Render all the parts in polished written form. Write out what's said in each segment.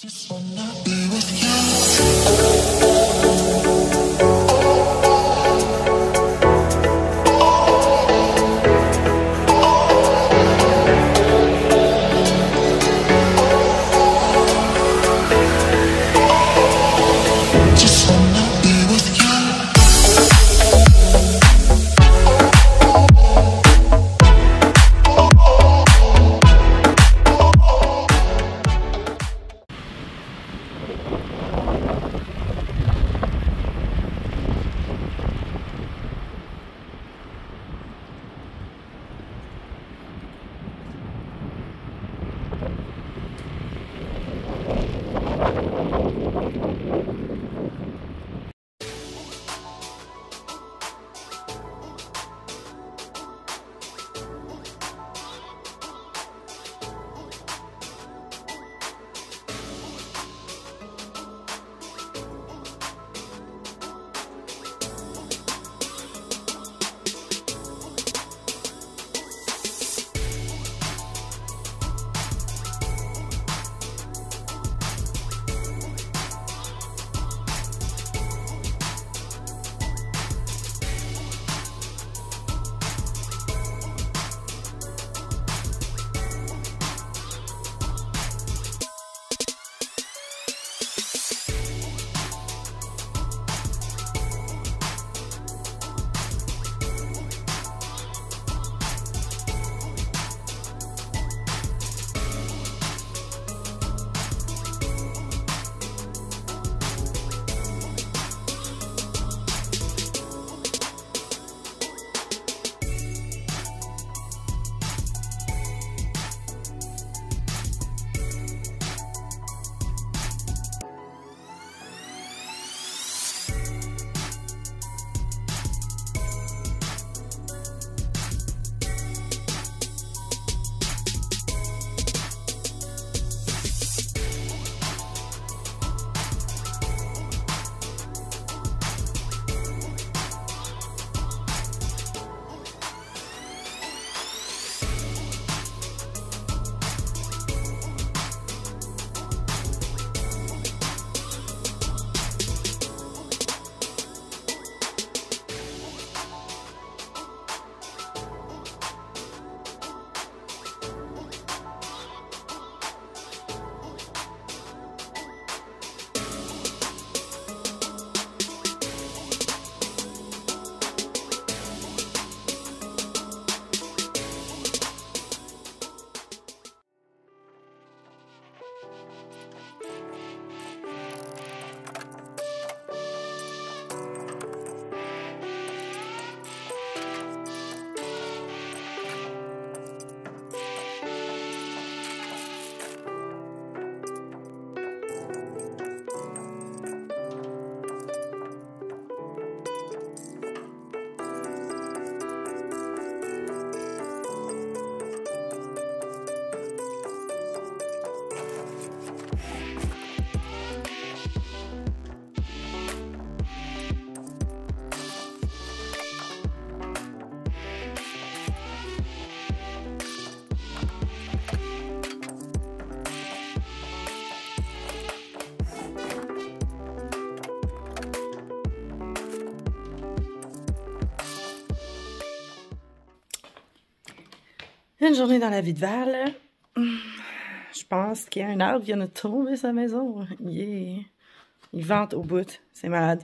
Just wanna be with you. Just wanna be with you. Une journée dans la vie de Val. Je pense qu'il y a un arbre qui vient de tomber sa maison. Il vente au bout. C'est malade.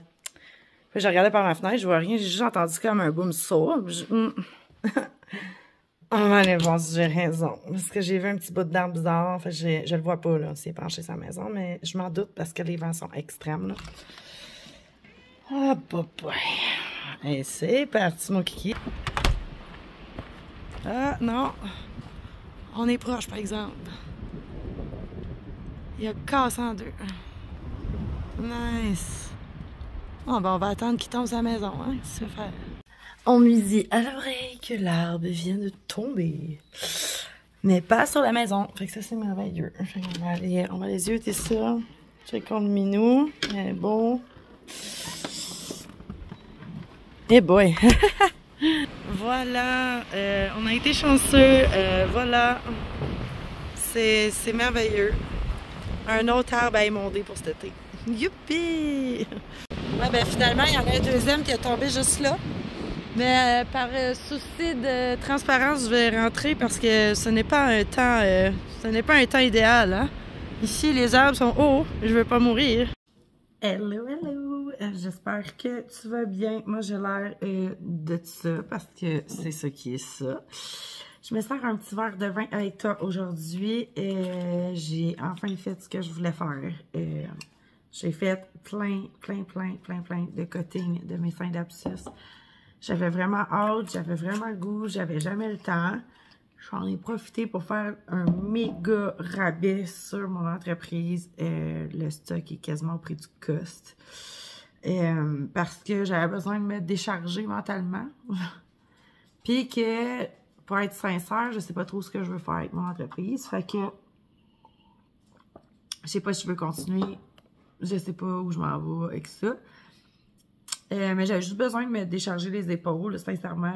Puis je regardais par ma fenêtre, je vois rien. J'ai juste entendu comme un boom sourd. On va aller voir si j'ai raison. Parce que j'ai vu un petit bout d'arbre bizarre. En fait, je le vois pas, là, s'il est penché sa maison. Mais je m'en doute parce que les vents sont extrêmes, là. Ah, boy. Et c'est parti, mon kiki. Ah, non. On est proche, par exemple. Il a cassé en deux. Nice. Bon, ben, on va attendre qu'il tombe sa maison, hein. C'est faire. On lui dit à l'oreille que l'arbre vient de tomber. Mais pas sur la maison. Fait que ça, c'est merveilleux. Fait qu'on va aller zioter ça. Checkons le minou. Il est beau. Eh boy! Voilà, on a été chanceux, voilà, c'est merveilleux. un autre arbre à émonder pour cet été. Youpi! Ouais, ben finalement, il y en a un deuxième qui est tombé juste là. Mais par souci de transparence, je vais rentrer parce que ce n'est pas un temps idéal. Hein? Ici, les arbres sont hauts. Je veux pas mourir. Hello, hello! J'espère que tu vas bien. Moi, j'ai l'air de ça parce que c'est ça qui est ça. Je me sers un petit verre de vin avec toi aujourd'hui. J'ai enfin fait ce que je voulais faire. J'ai fait plein de cutting de mes seins d'abscisse. J'avais vraiment hâte, j'avais vraiment le goût, j'avais jamais le temps. J'en ai profité pour faire un méga rabais sur mon entreprise. Le stock est quasiment au prix du cost. Parce que j'avais besoin de me décharger mentalement. Puis que, pour être sincère, je sais pas trop ce que je veux faire avec mon entreprise. Fait que, je sais pas si je veux continuer. Je sais pas où je m'en vais avec ça. Mais j'avais juste besoin de me décharger les épaules, là, sincèrement.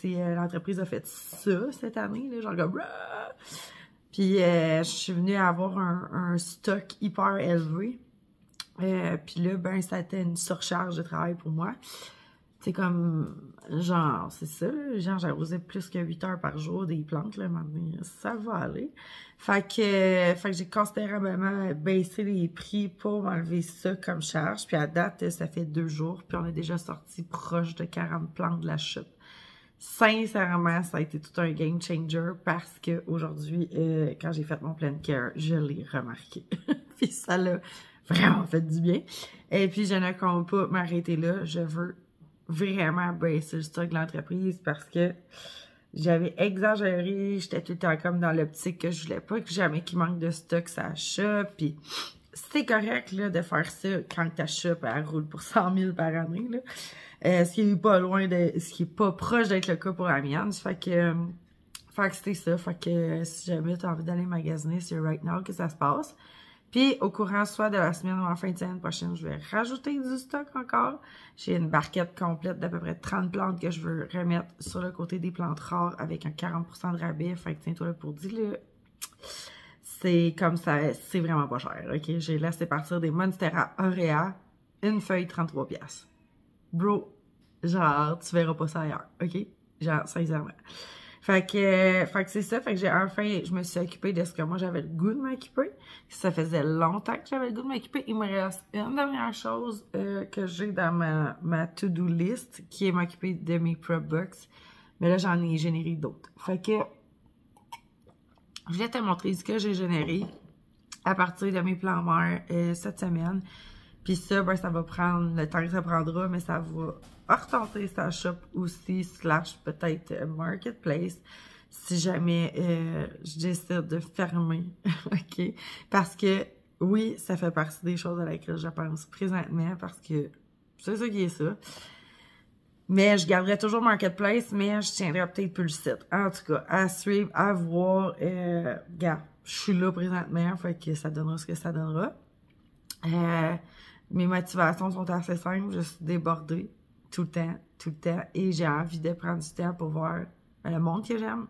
L'entreprise a fait ça cette année, là, genre comme... Puis je suis venue avoir un stock hyper élevé. Puis là, ben, ça a été une surcharge de travail pour moi. C'est comme, genre, c'est ça, là, genre, j'arrosais plus que 8 heures par jour des plantes, là, maintenant, ça va aller. Fait que j'ai considérablement baissé les prix pour m'enlever ça comme charge. Puis à date, ça fait 2 jours, puis on est déjà sorti proche de 40 plantes de la chute. Sincèrement, ça a été tout un game changer parce que aujourd'hui, quand j'ai fait mon plein care, je l'ai remarqué. Puis ça l'a vraiment fait du bien. Et puis je ne compte pas m'arrêter là, je veux vraiment baisser le stock de l'entreprise parce que j'avais exagéré, j'étais tout le temps comme dans l'optique que je voulais pas que jamais qu'il manque de stock ça achète, puis c'est correct là de faire ça quand ta shop elle roule pour 100 000 par année là, ce qui est pas loin de, ce qui est pas proche d'être le cas pour la mienne, fait que c'était ça, fait que si jamais tu as envie d'aller magasiner, c'est right now que ça se passe. Puis, au courant soit de la semaine ou en fin de semaine prochaine, je vais rajouter du stock encore. J'ai une barquette complète d'à peu près 30 plantes que je veux remettre sur le côté des plantes rares avec un 40% de rabais. Fait que tiens-toi là pour dire, là, c'est comme ça, c'est vraiment pas cher, ok? J'ai laissé partir des Monstera Aurea, une feuille 33$. Bro, genre, tu verras pas ça ailleurs, ok? Genre, sincèrement. Fait que c'est ça, fait que j'ai enfin, je me suis occupée de ce que moi j'avais le goût de m'occuper. Ça faisait longtemps que j'avais le goût de m'occuper. Il me reste une dernière chose que j'ai dans ma to-do list, qui est m'occuper de mes prep box. Mais là, j'en ai généré d'autres. Fait que, je vais te montrer ce que j'ai généré à partir de mes plans mères cette semaine. Puis ça, ben, ça va prendre le temps que ça prendra, mais ça va retenter sa shop aussi, / peut-être marketplace, si jamais je décide de fermer, ok? Parce que, oui, ça fait partie des choses à laquelle je pense présentement, parce que c'est ça qui est ça. Mais je garderai toujours marketplace, mais je tiendrai peut-être plus le site. En tout cas, à suivre, à voir. Regarde, je suis là présentement, fait que ça donnera ce que ça donnera. Mes motivations sont assez simples, je suis débordée tout le temps, et j'ai envie de prendre du temps pour voir le monde que j'aime,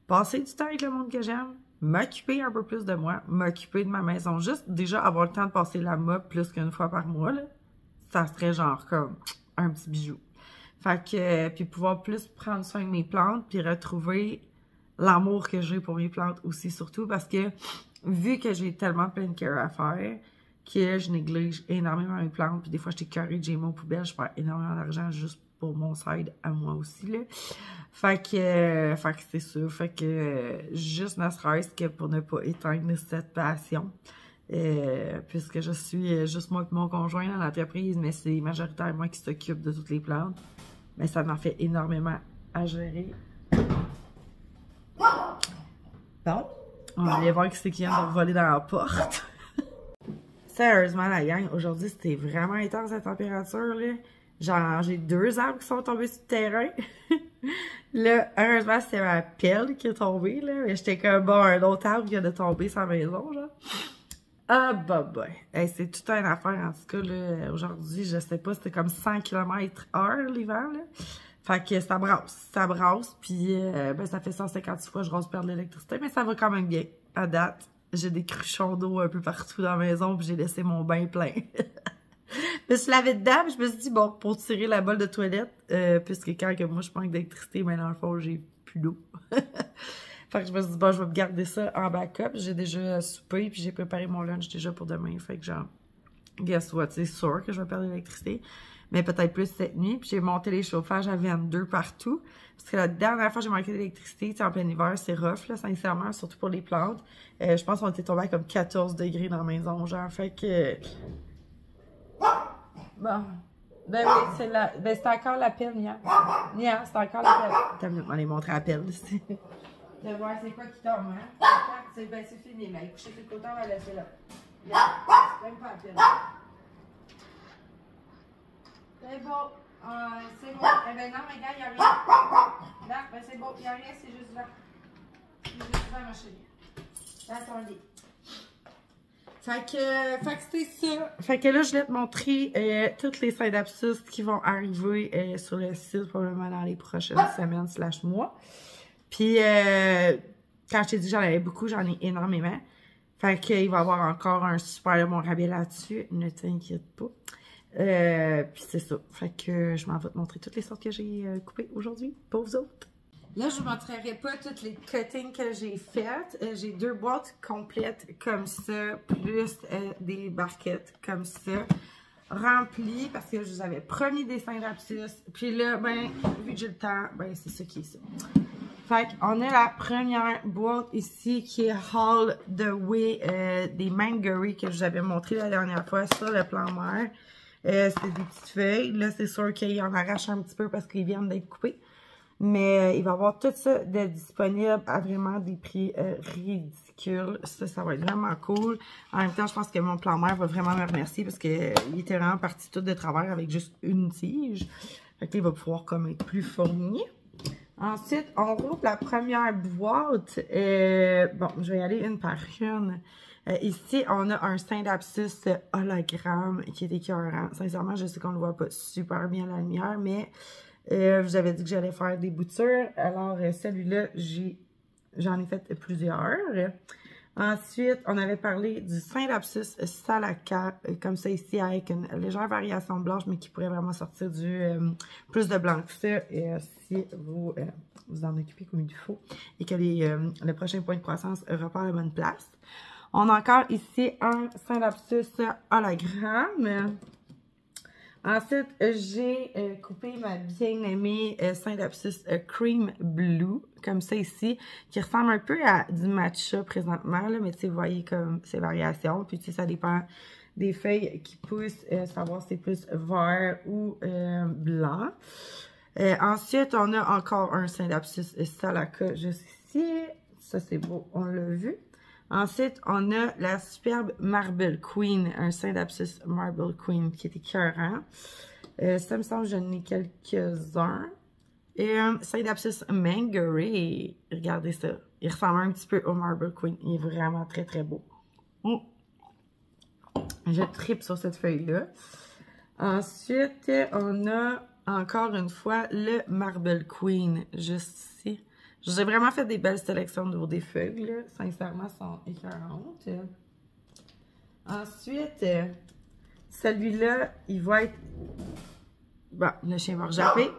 passer du temps avec le monde que j'aime, m'occuper un peu plus de moi, m'occuper de ma maison, juste déjà avoir le temps de passer la mop plus qu'une fois par mois, là, ça serait genre comme un petit bijou. Fait que, puis pouvoir plus prendre soin de mes plantes, puis retrouver l'amour que j'ai pour mes plantes aussi, surtout parce que, vu que j'ai tellement plein de care à faire, que je néglige énormément mes plantes, puis des fois, j'étais carré de gémeaux aux poubelles, je perds énormément d'argent juste pour mon side à moi aussi, là. Fait que c'est ça, fait que juste ne serait-ce que pour ne pas éteindre cette passion, puisque je suis juste moi et mon conjoint dans l'entreprise, mais c'est majoritairement moi qui s'occupe de toutes les plantes, mais ça m'en fait énormément à gérer. Bon, on va aller voir qui c'est qui vient de voler dans la porte. Sérieusement, la gang, aujourd'hui, c'était vraiment intense la température, là. Genre, j'ai 2 arbres qui sont tombés sur le terrain. Là, heureusement, c'était ma pelle qui est tombée, là. Mais j'étais comme, bon, un autre arbre qui vient de tomber sur la maison, genre. Ah, bah, hey, c'est toute une affaire, en tout cas, là. Aujourd'hui, je sais pas, c'était comme 100 km/h l'hiver, là. Fait que ça brasse, puis ben, ça fait 156 fois que je rase perdre l'électricité, mais ça va quand même bien, à date. j'ai des cruchons d'eau un peu partout dans la maison, puis j'ai laissé mon bain plein. Je me suis lavé dedans, puis je me suis dit, bon, pour tirer la bolle de toilette, puisque quand que moi je manque d'électricité, ben dans le fond, j'ai plus d'eau. Fait que je me suis dit, bon, je vais me garder ça en backup. J'ai déjà soupé, puis j'ai préparé mon lunch déjà pour demain. Fait que genre, guess what, c'est sûr que je vais perdre l'électricité. Mais peut-être plus cette nuit. Puis j'ai monté les chauffages à 22 partout. Parce que la dernière fois, j'ai manqué d'électricité, en plein hiver, c'est rough, là, sincèrement, surtout pour les plantes. Je pense qu'on était tombé à comme 14 degrés dans la maison, genre. Fait que... Bon. Ben oui, c'est la... Ben c'était encore l'appel, Nia. Nia, c'est encore l'appel. T'as mieux de m'aller montrer l'appel, ici. De voir c'est quoi qui tombe, hein? Ben c'est fini, mais coucher sur le côté, on va laisser là. Même pas l'appel. C'est beau. C'est beau. Eh ben non, mais gars, il n'y a rien. Là, ben c'est beau. Il n'y a rien, c'est juste là. C'est juste là, ma chérie. Dans ton lit. Fait que c'est ça. Fait que là, je vais te montrer toutes les synapses qui vont arriver sur le site probablement dans les prochaines semaines / mois. Puis, quand je t'ai dit j'en avais beaucoup, j'en ai énormément. Fait qu'il va y avoir encore un super bon rabais là-dessus. Ne t'inquiète pas. Puis c'est ça. Fait que je m'en vais te montrer toutes les sortes que j'ai coupées aujourd'hui pour vous autres. Là, je vous montrerai pas toutes les cuttings que j'ai faites. J'ai 2 boîtes complètes comme ça, plus des barquettes comme ça, remplies parce que je vous avais promis des synapses. Puis là, ben, vu que j'ai le temps, ben c'est ça qui est ça. Fait qu'on a la première boîte ici qui est Haul the Way des Mangory que je vous avais montré la dernière fois sur le plan mer. C'est des petites feuilles. Là, c'est sûr qu'il en arrache un petit peu parce qu'ils viennent d'être coupés. Mais il va y avoir tout ça de disponible à vraiment des prix ridicules. Ça va être vraiment cool. En même temps, je pense que mon plan mer va vraiment me remercier parce qu'il était vraiment parti tout de travers avec juste une tige. Fait que là, il va pouvoir comme être plus fourni. Ensuite, on rouvre la première boîte. Bon, je vais y aller une par une. Ici, on a un Synapsus hologramme qui est écœurant. Sincèrement, je sais qu'on ne le voit pas super bien à la lumière, mais je vous avais dit que j'allais faire des boutures. Alors, celui-là, j'en ai fait plusieurs. Ensuite, on avait parlé du Synapsus Salaka, comme ça ici, avec une légère variation blanche, mais qui pourrait vraiment sortir du plus de blanc que ça. Et si vous vous en occupez comme il faut et que le prochain point de croissance repart à la bonne place. On a encore ici un Synapsus hologramme. Ensuite, j'ai coupé ma bien-aimée Synapsus Cream Blue, comme ça ici, qui ressemble un peu à du matcha présentement, là, mais tu sais, vous voyez comme ces variations. Puis tu sais, ça dépend des feuilles qui poussent, savoir si c'est plus vert ou blanc. Ensuite, on a encore un Synapsus Salaka juste ici. Ça, c'est beau, on l'a vu. Ensuite, on a la superbe Marble Queen, un Synapsus Marble Queen qui est écœurant. Ça me semble que j'en ai quelques-uns. Et un Synapsus Mangory. Regardez ça. Il ressemble un petit peu au Marble Queen. Il est vraiment très, très beau. Je tripe sur cette feuille-là. Ensuite, on a encore une fois le Marble Queen, juste ici. J'ai vraiment fait des belles sélections de des feuilles, là. Sincèrement, elles sont écœurantes. Ensuite, celui-là, il va être... Bon, le chien va rejapper.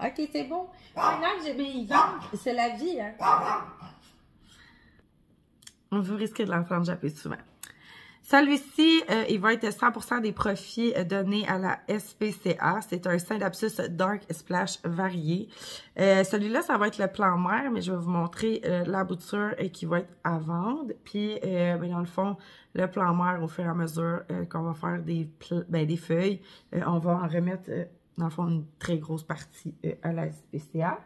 Ok, c'est bon. Maintenant que j'ai mes gants, c'est la vie, hein. Vous risquez de l'entendre japper souvent. Celui-ci, il va être 100% des profits donnés à la SPCA. C'est un Synapsus Dark Splash varié. Celui-là, ça va être le plan mer, mais je vais vous montrer la bouture qui va être à vendre. Puis, ben, dans le fond, le plan mer, au fur et à mesure qu'on va faire des feuilles, on va en remettre, dans le fond, une très grosse partie à la SPCA.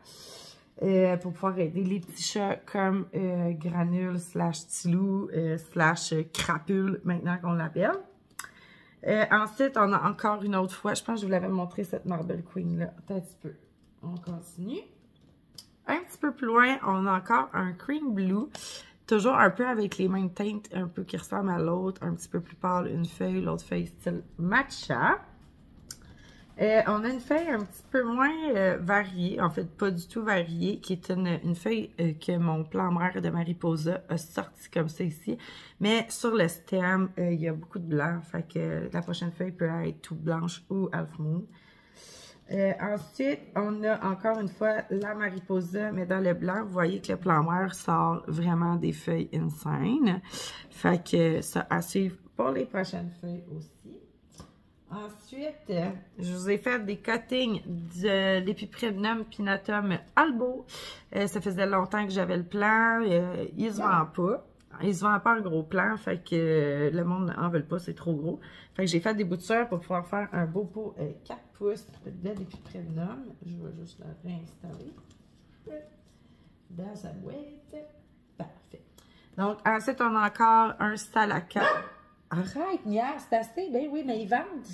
Pour pouvoir aider les petits chats comme Granule / Tilou / Crapule, maintenant qu'on l'appelle. Ensuite, on a encore une autre fois, je pense que je vous l'avais montré cette Marble Queen-là. Attends un petit peu. On continue. Un petit peu plus loin, on a encore un Cream Blue. Toujours un peu avec les mêmes teintes, un peu qui ressemblent à l'autre. Un petit peu plus pâle, une feuille, l'autre feuille style matcha. On a une feuille un petit peu moins variée, en fait pas du tout variée, qui est une feuille que mon plan mère de Mariposa a sorti comme ça ici. Mais sur le stem, il y a beaucoup de blanc, fait que la prochaine feuille peut être tout blanche ou half moon. Ensuite, on a encore une fois la Mariposa, mais dans le blanc, vous voyez que le plan mère sort vraiment des feuilles insane. Fait que ça à suivre pour les prochaines feuilles aussi. Ensuite, je vous ai fait des cuttings de l'Epiprenum Pinnatum Albo. Ça faisait longtemps que j'avais le plan. Il se vend pas. Il se vend pas en gros plan, fait que le monde n'en veut pas, c'est trop gros. Fait que j'ai fait des boutures pour pouvoir faire un beau pot 4 pouces de l'Epiprenum. Je vais juste le réinstaller dans sa boîte. Parfait. Donc, ensuite, on a encore un Salaka. Arrête, Nia, c'est assez. Ben oui, mais ils vendent.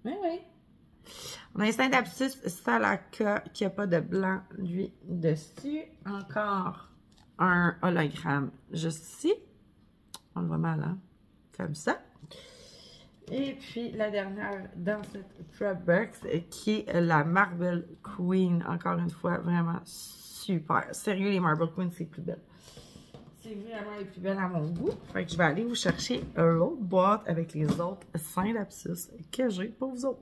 Ben oui. On a un Syndapsus Salaka qui n'a pas de blanc, lui, dessus. Encore un hologramme juste ici. On le voit mal, hein? Comme ça. Et puis, la dernière dans cette prep box qui est la Marble Queen. Encore une fois, vraiment super. Sérieux, les Marble Queen, c'est plus belle. C'est vraiment les plus belles à mon goût. Fait que je vais aller vous chercher l'autre boîte avec les autres Syndapsus que j'ai pour vous autres.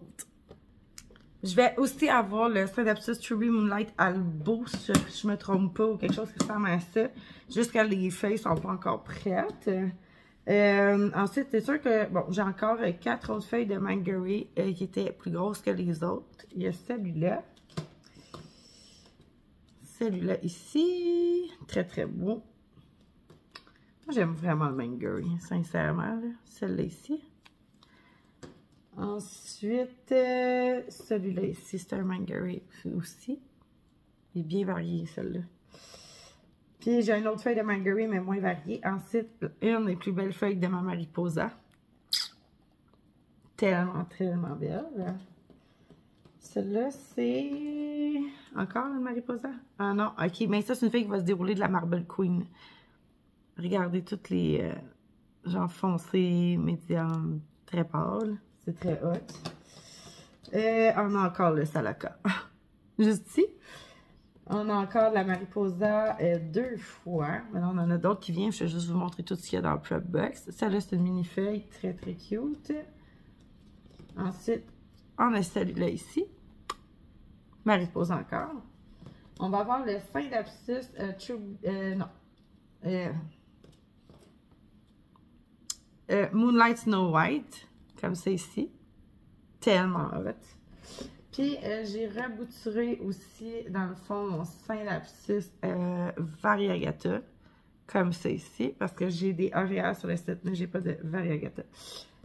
Je vais aussi avoir le Syndapsus Truby Moonlight Albo, si je me trompe pas, ou quelque chose qui ressemble à ça. Juste que les feuilles sont pas encore prêtes. Ensuite, c'est sûr que, bon, j'ai encore 4 autres feuilles de Mangaree qui étaient plus grosses que les autres. Il y a celui-là. Celui-là ici. Très, très beau. Moi, j'aime vraiment le Mangaree, sincèrement. Celle-là ici. Ensuite, celui-là ici, c'est un Mangaree aussi. Il est bien varié, celui-là. Puis, j'ai une autre feuille de Mangaree, mais moins variée. Ensuite, une des plus belles feuilles de ma Mariposa. Tellement, tellement belle. Celle-là, c'est... Encore une Mariposa? Ah non, ok. Mais ça, c'est une feuille qui va se dérouler de la Marble Queen. Regardez toutes les genre foncé, médium, très pâle. C'est très hot. On a encore le Salaka. Juste ici. On a encore la Mariposa 2 fois. Maintenant, on en a d'autres qui viennent. Je vais juste vous montrer tout ce qu'il y a dans le prep box. Celle-là, c'est une mini-feuille très, très cute. Ensuite, on a celui-là ici. Mariposa encore. On va avoir le Syndapsus Moonlight Snow White, comme ça ici. Tellement hot. Puis, j'ai rabouturé aussi, dans le fond, mon Syndapsus Variegata, comme ça ici, parce que j'ai des Auréas sur le site, mais j'ai pas de Variegata.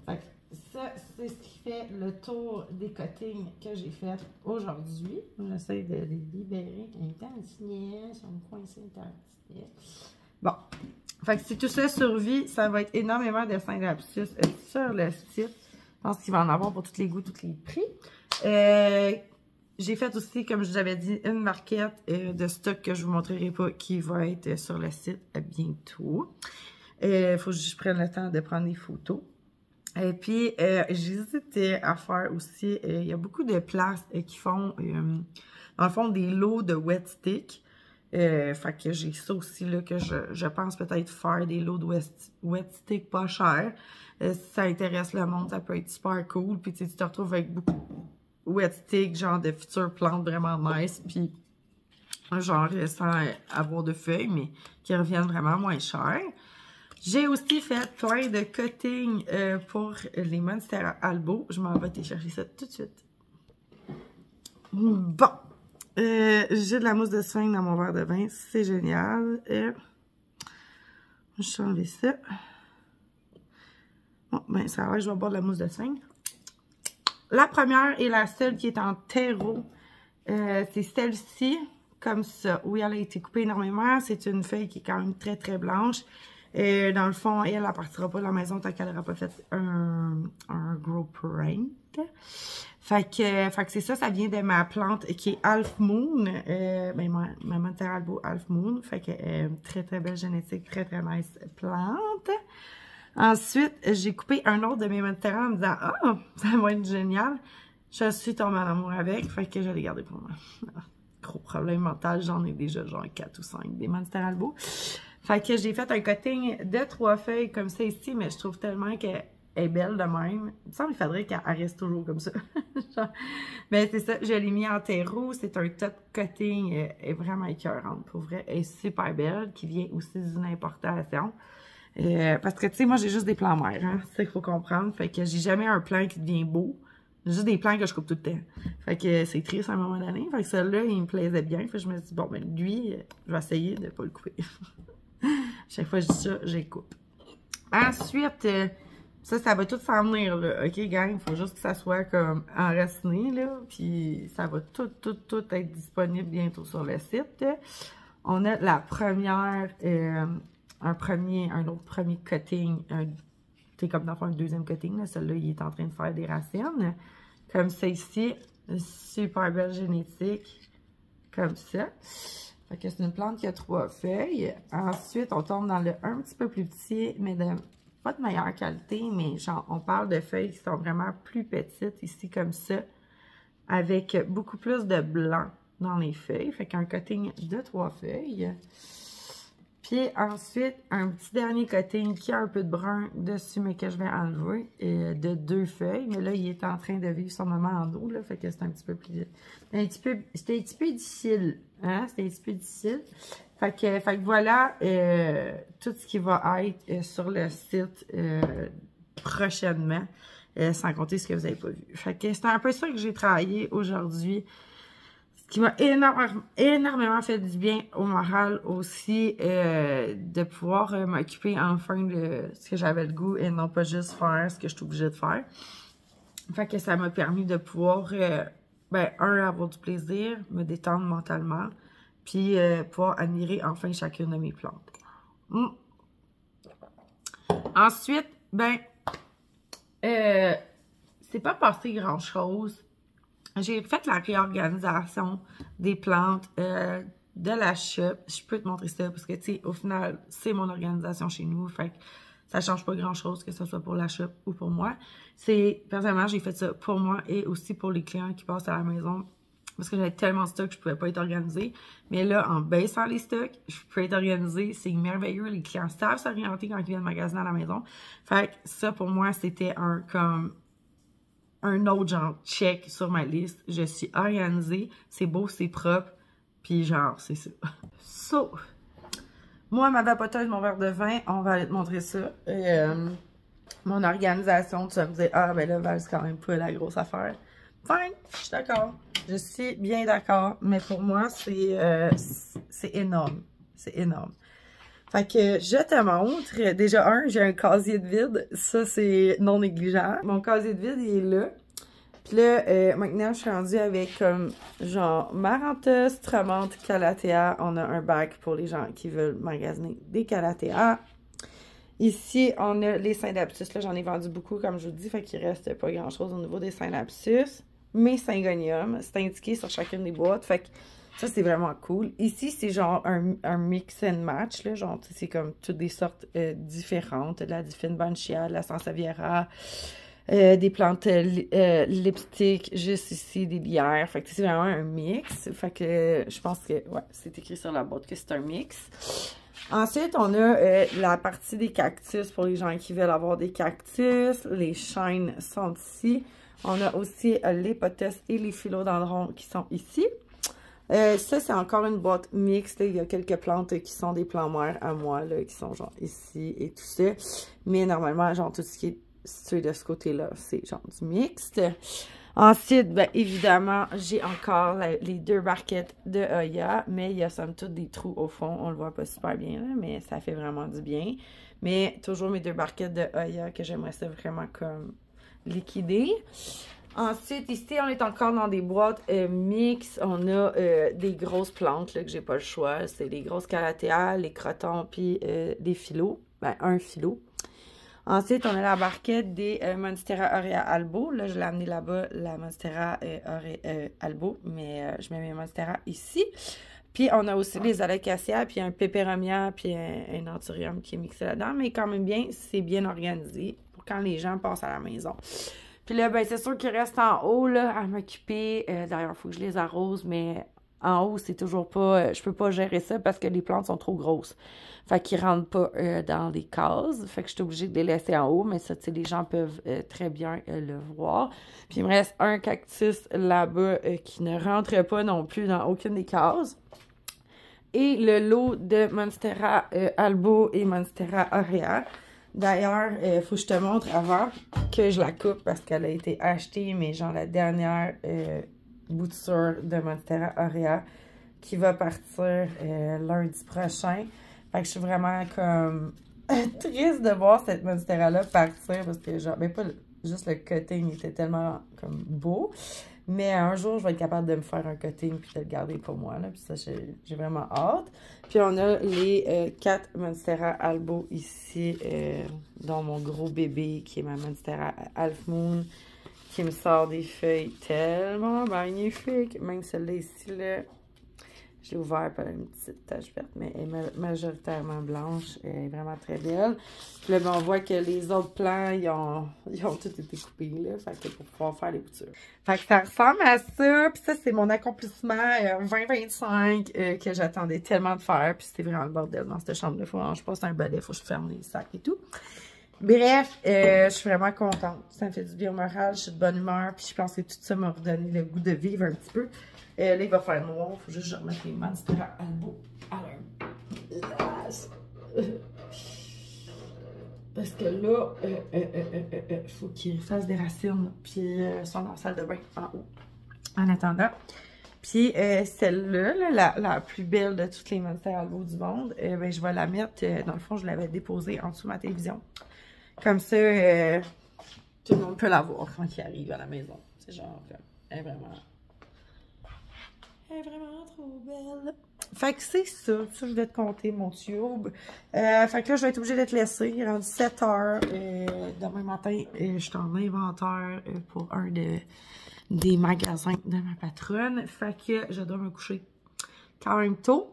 Fait que ça, c'est ce qui fait le tour des cuttings que j'ai fait aujourd'hui. J'essaie de les libérer un tantinet, ils sont coincés un tantinet. Bon. Fait que si tout ça survit, ça va être énormément de Syndapsus sur le site. Je pense qu'il va en avoir pour tous les goûts, tous les prix. J'ai fait aussi, comme je vous avais dit, une marquette de stock que je ne vous montrerai pas qui va être sur le site bientôt. Il faut que je prenne le temps de prendre des photos. Et puis, j'hésitais à faire aussi, il y a beaucoup de places qui font, dans le fond, des lots de wet stick. Fait que j'ai ça aussi, là, que je pense peut-être faire des lots de wet stick pas chers. Si ça intéresse le monde, ça peut être super cool. Puis tu te retrouves avec beaucoup de wet stick, genre de futures plantes vraiment nice. Puis genre sans avoir de feuilles, mais qui reviennent vraiment moins cher. J'ai aussi fait plein de cuttings pour les Monstera Albo. Je m'en vais télécharger ça tout de suite. Bon. J'ai de la mousse de seigle dans mon verre de vin. C'est génial. Je vais enlever ça. Bon, ben, ça va, je vais boire de la mousse de seigle. La première et la seule qui est en terreau, c'est celle-ci, comme ça. Oui, elle a été coupée énormément. C'est une feuille qui est quand même très, très blanche. Dans le fond, elle ne partira pas de la maison tant qu'elle n'aura pas fait un gros prank. Fait que c'est ça, ça vient de ma plante qui est Half Moon. Ben, ma Monstera Albo Half Moon. Fait que très, très belle génétique, très, très nice plante. Ensuite, j'ai coupé un autre de mes Monstera en me disant, ah, ça va être génial. je suis tombée en amour avec, fait que je l'ai gardé pour moi. Gros problème mental, j'en ai déjà genre 4 ou 5 des Monster Albo. Fait que j'ai fait un cutting de 3 feuilles comme ça ici, mais je trouve tellement qu'elle est belle de même. Il me semble qu'il faudrait qu'elle reste toujours comme ça. Mais c'est ça, je l'ai mis en terreau. C'est un top cutting, elle est vraiment écœurante pour vrai. Elle est super belle, qui vient aussi d'une importation. Parce que tu sais, moi j'ai juste des plans mères, hein, c'est ça qu'il faut comprendre. Fait que j'ai jamais un plan qui devient beau. J'ai juste des plans que je coupe tout le temps. Fait que c'est triste à un moment donné. Fait que celui-là, il me plaisait bien. Fait que je me suis dit, bon, ben lui, je vais essayer de ne pas le couper. Chaque fois que je dis ça, je le coupe. Ensuite, ça va tout s'en venir, là. OK, gang? Il faut juste que ça soit comme enraciné, là. Puis ça va tout être disponible bientôt sur le site. On a la première, un autre premier cutting, c'est comme dans un deuxième cutting, là. Celui-là, il est en train de faire des racines. Comme ça ici, super belle génétique. Comme ça. Fait que c'est une plante qui a 3 feuilles. Ensuite, on tombe dans le un petit peu plus petit, mais pas de meilleure qualité, mais genre, on parle de feuilles qui sont vraiment plus petites, ici, comme ça, avec beaucoup plus de blanc dans les feuilles. Fait qu'un cutting de 3 feuilles. Puis ensuite, un petit dernier cutting qui a un peu de brun dessus, mais que je vais enlever, de 2 feuilles. Mais là, il est en train de vivre son moment en eau, là, fait que c'est un petit peu plus... C'était un petit peu difficile, hein? C'était un petit peu difficile. Fait que voilà tout ce qui va être sur le site prochainement, sans compter ce que vous n'avez pas vu. Fait que c'est un peu ça que j'ai travaillé aujourd'hui. Qui m'a énormément fait du bien au moral aussi, de pouvoir m'occuper enfin de ce que j'avais le goût et non pas juste faire ce que je suis obligée de faire. Fait que ça m'a permis de pouvoir, avoir du plaisir, me détendre mentalement, puis pouvoir admirer enfin chacune de mes plantes. Ensuite, c'est pas passé grand-chose. J'ai fait la réorganisation des plantes de la shop. Je peux te montrer ça parce que, tu sais, au final, c'est mon organisation chez nous. Fait que ça change pas grand-chose que ce soit pour la shop ou pour moi. Personnellement, j'ai fait ça pour moi et aussi pour les clients qui passent à la maison. Parce que j'avais tellement de stocks que je pouvais pas être organisée. Mais là, en baissant les stocks, je peux être organisée. C'est merveilleux. Les clients savent s'orienter quand ils viennent magasiner à la maison. Fait que ça, pour moi, c'était un autre genre check sur ma liste. Je suis organisée, c'est beau, c'est propre, puis genre, c'est ça. So, moi, ma vapoteuse, mon verre de vin, on va aller te montrer ça. Mon organisation, tu vas me dire, ah, ben là, Val, c'est quand même pas la grosse affaire. Fine, je suis d'accord. Je suis bien d'accord, mais pour moi, c'est énorme. C'est énorme. Fait que je te montre. Déjà, j'ai un casier de vide. Ça, c'est non négligeable. Mon casier de vide, il est là. Puis là, maintenant, je suis rendue avec comme, genre, Maranta, Stramante, Calathea. On a un bac pour les gens qui veulent magasiner des Calathea. Ici, on a les Synapsus. Là, j'en ai vendu beaucoup, comme je vous dis. Fait qu'il reste pas grand-chose au niveau des Synapsus. Mes Syngonium, c'est indiqué sur chacune des boîtes. Fait que ça, c'est vraiment cool. Ici, c'est genre un mix and match, là. Genre, c'est comme toutes des sortes différentes. De la Diffine Banchia, de la Sansaviera, des plantes lipstick, juste ici, des lierres. Fait que c'est vraiment un mix. Fait que je pense que, ouais, c'est écrit sur la boîte que c'est un mix. Ensuite, on a la partie des cactus pour les gens qui veulent avoir des cactus. Les chaînes sont ici. On a aussi les potes et les philodendrons qui sont ici. Ça, c'est encore une boîte mixte. Il y a quelques plantes qui sont des plants mères à moi, là, qui sont genre ici et tout ça. Mais normalement, genre tout ce qui est situé de ce côté-là, c'est genre du mixte. Ensuite, ben, évidemment, j'ai encore les 2 barquettes de Oya, mais il y a somme toute des trous au fond. On le voit pas super bien, là, mais ça fait vraiment du bien. Mais toujours mes 2 barquettes de Oya que j'aimerais ça vraiment comme liquider. Ensuite, ici, on est encore dans des boîtes mixtes. On a des grosses plantes là, que j'ai pas le choix. C'est les grosses Calathea, les crotons, puis des phyllos. Ben, un phyllo. Ensuite, on a la barquette des Monstera Aurea Albo. Là, je l'ai amené là-bas, la Monstera Aurea Albo, mais je mets mes Monstera ici. Puis, on a aussi les Alocasia, puis un Peperomia, puis un Anthurium qui est mixé là-dedans. Mais quand même bien, c'est bien organisé pour quand les gens passent à la maison. Puis là, ben c'est sûr qu'il reste en haut, là, à m'occuper. D'ailleurs, il faut que je les arrose, mais en haut, c'est toujours pas... je peux pas gérer ça parce que les plantes sont trop grosses. Fait qu'ils rentrent pas dans les cases. Fait que je suis obligée de les laisser en haut, mais ça, tu sais, les gens peuvent très bien le voir. Puis il me reste un cactus là-bas qui ne rentre pas non plus dans aucune des cases. Et le lot de Monstera Albo et Monstera Aurea. D'ailleurs, il faut que je te montre avant que je la coupe parce qu'elle a été achetée, mais genre la dernière bouture de Monstera Aurea qui va partir lundi prochain. Fait que je suis vraiment comme triste de voir cette Monstera-là partir parce que genre, ben pas juste le cutting était tellement comme beau. Mais un jour, je vais être capable de me faire un cutting puis de le garder pour moi. Là. Puis ça, j'ai vraiment hâte. Puis on a les 4 Monstera Albo ici, dont mon gros bébé, qui est ma Monstera Half Moon, qui me sort des feuilles tellement magnifiques. Même celle-là ici, là, je l'ai ouvert par une petite tache verte, mais elle est majoritairement blanche. Elle est vraiment très belle. Puis là, ben, on voit que les autres plants, ils ont tous été coupés, là. Fait que pour pouvoir faire les boutures. Fait que ça ressemble à ça. Puis ça, c'est mon accomplissement 2025 que j'attendais tellement de faire. Puis c'était vraiment le bordel dans cette chambre-là. Faut je passe un balai, faut que je ferme les sacs et tout. Bref, je suis vraiment contente. Ça me fait du bien au moral, je suis de bonne humeur. Puis je pense que tout ça m'a redonné le goût de vivre un petit peu. Là, il va faire noir. Il faut juste que je remette les Monstera Albo à leur place. Parce que là, il faut qu'ils fassent des racines. Puis, ils sont dans la salle de bain en haut. En attendant. Puis, celle-là, la plus belle de toutes les Monstera Albo du monde, ben, je vais la mettre, dans le fond, je l'avais déposée en dessous de ma télévision. Comme ça, tout le monde peut la voir quand il arrive à la maison. C'est genre, elle est vraiment trop belle. Fait que c'est ça. Ça, je vais te compter mon tube. Fait que là, je vais être obligée de te laisser. Il est rendu 7 heures. Demain matin, je suis en inventaire pour un des magasins de ma patronne. Fait que je dois me coucher quand même tôt.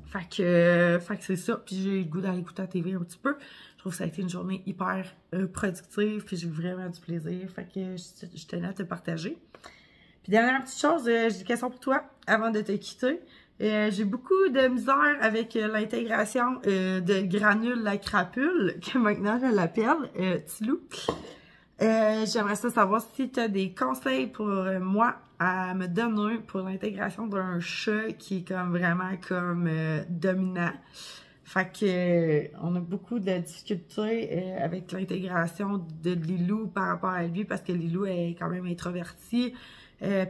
Fait que c'est ça. Puis j'ai le goût d'aller écouter la TV un petit peu. Je trouve que ça a été une journée hyper productive. Puis j'ai eu vraiment du plaisir. Fait que je tenais à te partager. Puis dernière petite chose, j'ai des questions pour toi avant de te quitter. J'ai beaucoup de misère avec l'intégration de granules la crapule, que maintenant je l'appelle Tilou. J'aimerais ça savoir si tu as des conseils pour moi à me donner pour l'intégration d'un chat qui est comme vraiment comme dominant. Fait que on a beaucoup de difficultés avec l'intégration de Lilou par rapport à lui parce que Lilou est quand même introvertie.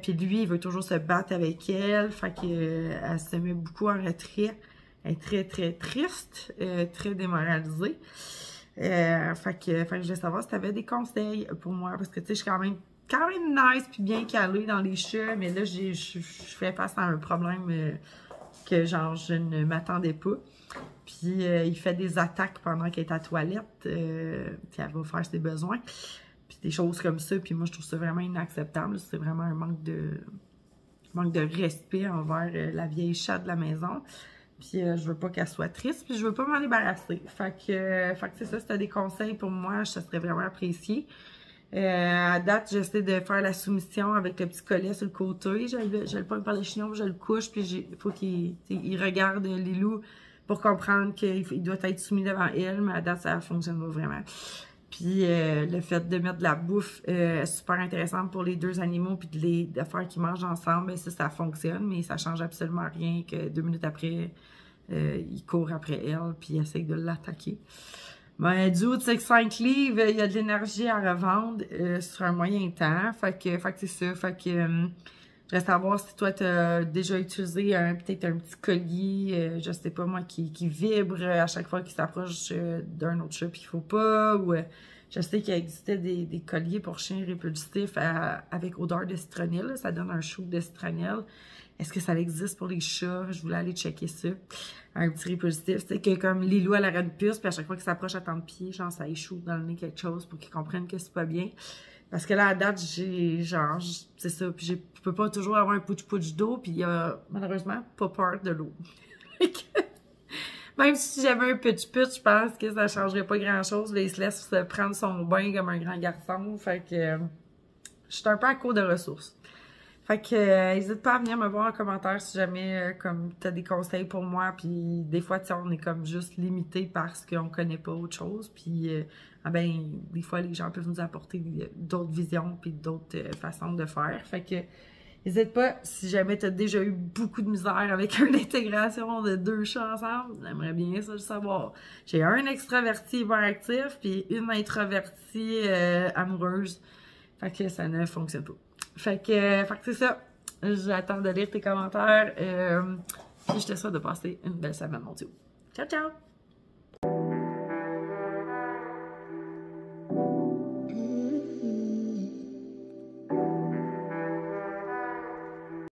Puis lui, il veut toujours se battre avec elle. Fait que elle se met beaucoup en retrait. Elle est très, très triste, très démoralisée. Fait que je voulais savoir si tu avais des conseils pour moi. Parce que tu sais, je suis quand même nice puis bien calée dans les chats. Mais là, je fais face à un problème que genre je ne m'attendais pas. Puis il fait des attaques pendant qu'elle est à la toilette. Puis elle va faire ses besoins. Puis des choses comme ça. Puis moi, je trouve ça vraiment inacceptable. C'est vraiment un manque de respect envers la vieille chatte de la maison. Puis je veux pas qu'elle soit triste. Puis je veux pas m'en débarrasser. Fait que c'est ça. Si t'as des conseils pour moi, ça serait vraiment apprécié. À date, j'essaie de faire la soumission avec le petit collet sur le côté. Je le pogne par les chignons, je le couche. Puis il faut qu'il regarde Lilou pour comprendre qu'il doit être soumis devant elle. Mais à date, ça fonctionne pas vraiment. Puis le fait de mettre de la bouffe super intéressante pour les deux animaux puis de faire qu'ils mangent ensemble, ben ça fonctionne, mais ça change absolument rien que 2 minutes après, il court après elle puis il essaie de l'attaquer. Ben, du haut de 5 livres, il y a de l'énergie à revendre sur un moyen temps. Fait que c'est ça. Fait que je voudrais savoir si toi, tu as déjà utilisé peut-être un petit collier, je sais pas moi, qui vibre à chaque fois qu'il s'approche d'un autre chat puis qu'il faut pas. Ou je sais qu'il existait des colliers pour chiens répulsifs avec odeur de citronnelle. Ça donne un shoot de citronnelle. Est-ce que ça existe pour les chats? Je voulais aller checker ça. Un petit répulsif. C'est que comme Lilou, elle aurait une puce, puis à chaque fois qu'il s'approche à tant de pieds, genre ça échoue dans le nez quelque chose pour qu'ils comprennent que c'est pas bien. Parce que là, à date, c'est ça, puis je peux pas toujours avoir un pouch-pouch d'eau, puis il y a malheureusement pas peur de l'eau. Même si j'avais un putsch-putsch, je pense que ça changerait pas grand-chose. Là, il se laisse prendre son bain comme un grand garçon. Fait que je suis un peu à court de ressources. Fait que n'hésite pas à venir me voir en commentaire si jamais comme t'as des conseils pour moi. Puis des fois, tu sais, on est comme juste limité parce qu'on connaît pas autre chose. Puis des fois, les gens peuvent nous apporter d'autres visions puis d'autres façons de faire. Fait que n'hésite pas, si jamais tu as déjà eu beaucoup de misère avec une intégration de 2 chats ensemble, j'aimerais bien ça le savoir. J'ai un extraverti hyperactif puis une introvertie amoureuse. Fait que ça ne fonctionne pas. Fait que c'est ça. J'attends de lire tes commentaires. Puis je te souhaite de passer une belle semaine, mon Dieu. Ciao, ciao!